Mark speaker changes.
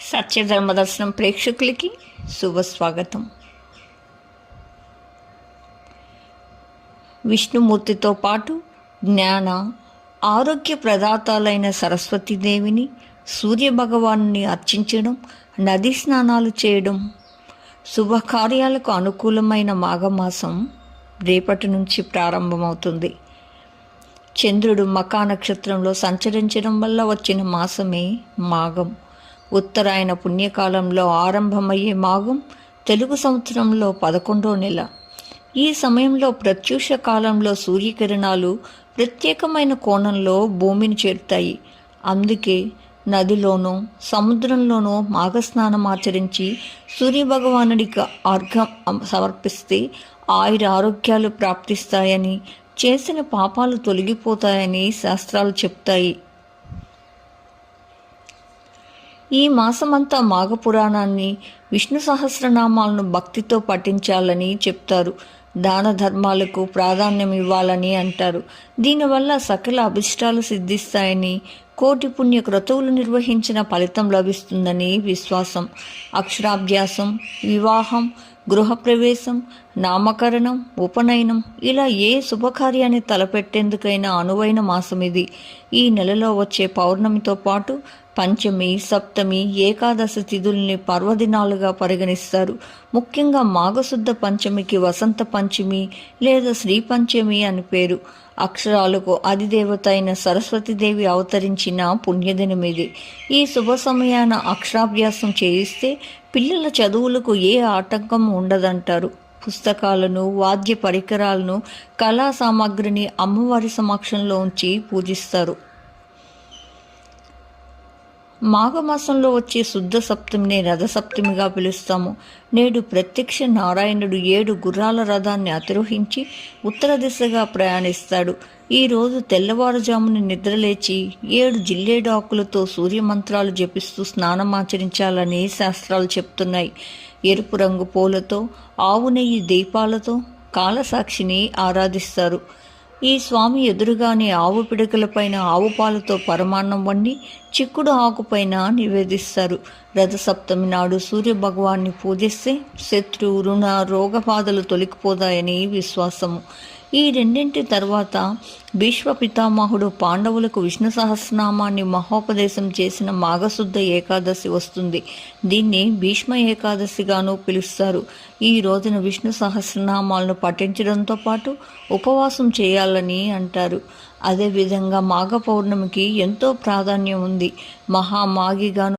Speaker 1: సత్యధర్మ దర్శనం ప్రేక్షకులకి శుభస్వాగతం. విష్ణుమూర్తితో పాటు జ్ఞాన ఆరోగ్య ప్రదాతాలైన సరస్వతీదేవిని, సూర్యభగవాను అర్చించడం, నదీ స్నానాలు చేయడం, శుభకార్యాలకు అనుకూలమైన మాఘమాసం రేపటి నుంచి ప్రారంభమవుతుంది. చంద్రుడు మకా నక్షత్రంలో సంచరించడం వల్ల వచ్చిన మాసమే మాఘం. ఉత్తరాయణ పుణ్యకాలంలో ఆరంభమయ్యే మాఘం తెలుగు సంవత్సరంలో 11వ నెల. ఈ సమయంలో ప్రత్యూష కాలంలో సూర్యకిరణాలు ప్రత్యేకమైన కోణంలో భూమిని చేరుతాయి. అందుకే నదిలోనూ సముద్రంలోనూ మాఘస్నానం ఆచరించి సూర్యభగవానుడికి అర్ఘ్యం సమర్పిస్తే ఆరోగ్యాలు ప్రాప్తిస్తాయని, చేసిన పాపాలు తొలగిపోతాయని శాస్త్రాలు చెప్తాయి. ఈ మాసమంతా మాఘపురాణాన్ని, విష్ణు సహస్రనామాలను భక్తితో పఠించాలని చెప్తారు. దాన ధర్మాలకు ప్రాధాన్యం ఇవ్వాలని అంటారు. దీనివల్ల సకల అభిష్టాలు సిద్ధిస్తాయని, కోటి పుణ్య క్రతువులు నిర్వహించిన ఫలితం లభిస్తుందని విశ్వాసం. అక్షరాభ్యాసం, వివాహం, గృహప్రవేశం, నామకరణం, ఉపనయనం ఇలా ఏ శుభకార్యాన్ని తలపెట్టేందుకైనా అనువైన మాసం ఇది. ఈ నెలలో వచ్చే పౌర్ణమితో పాటు పంచమి, సప్తమి, ఏకాదశి తిథుల్ని పర్వదినాలుగా పరిగణిస్తారు. ముఖ్యంగా మాఘశుద్ధ పంచమికి వసంత పంచమి లేదా శ్రీ పంచమి అని పేరు. అక్షరాలకు అధిదేవత అయిన సరస్వతీదేవి అవతరించిన పుణ్యదినమిది. ఈ శుభ సమయాన అక్షరాభ్యాసం చేయిస్తే పిల్లల చదువులకు ఏ ఆటంకం ఉండదంటారు. పుస్తకాలను, వాద్య పరికరాలను, కళా సామాగ్రిని అమ్మవారి సమక్షంలో ఉంచి పూజిస్తారు. మాఘమాసంలో వచ్చే శుద్ధ సప్తమిని రథసప్తమిగా పిలుస్తాము. నేడు ప్రత్యక్ష నారాయణుడు 7 గుర్రాల రథాన్ని అతిరోహించి ఉత్తర దిశగా ప్రయాణిస్తాడు. ఈరోజు తెల్లవారుజామున నిద్రలేచి 7 జిల్లేడు ఆకులతో సూర్యమంత్రాలు జపిస్తూ స్నానమాచరించాలని శాస్త్రాలు చెప్తున్నాయి. ఎరుపు రంగు పూలతో, ఆవు నెయ్యి దీపాలతో కాలసాక్షిని ఆరాధిస్తారు. ఈ స్వామి ఎదురుగానే ఆవు పిడకలపైన ఆవు పాలతో పరమాన్నం వండి చిక్కుడు ఆకుపైన నివేదిస్తారు. రథసప్తమి నాడు సూర్యభగవాన్ని పూజిస్తే శత్రు, రుణ, రోగబాధలు తొలగిపోతాయని విశ్వాసము. ఈ రెండింటి తర్వాత భీష్మ పితామహుడు పాండవులకు విష్ణు సహస్రనామాన్ని మహోపదేశం చేసిన మాఘశుద్ధ ఏకాదశి వస్తుంది. దీన్ని భీష్మ ఏకాదశిగాను పిలుస్తారు. ఈ రోజున విష్ణు సహస్రనామాలను పఠించడంతో పాటు ఉపవాసం చేయాలని అంటారు. అదేవిధంగా మాఘ పౌర్ణమికి ఎంతో ప్రాధాన్యం ఉంది. మహామాఘిగాను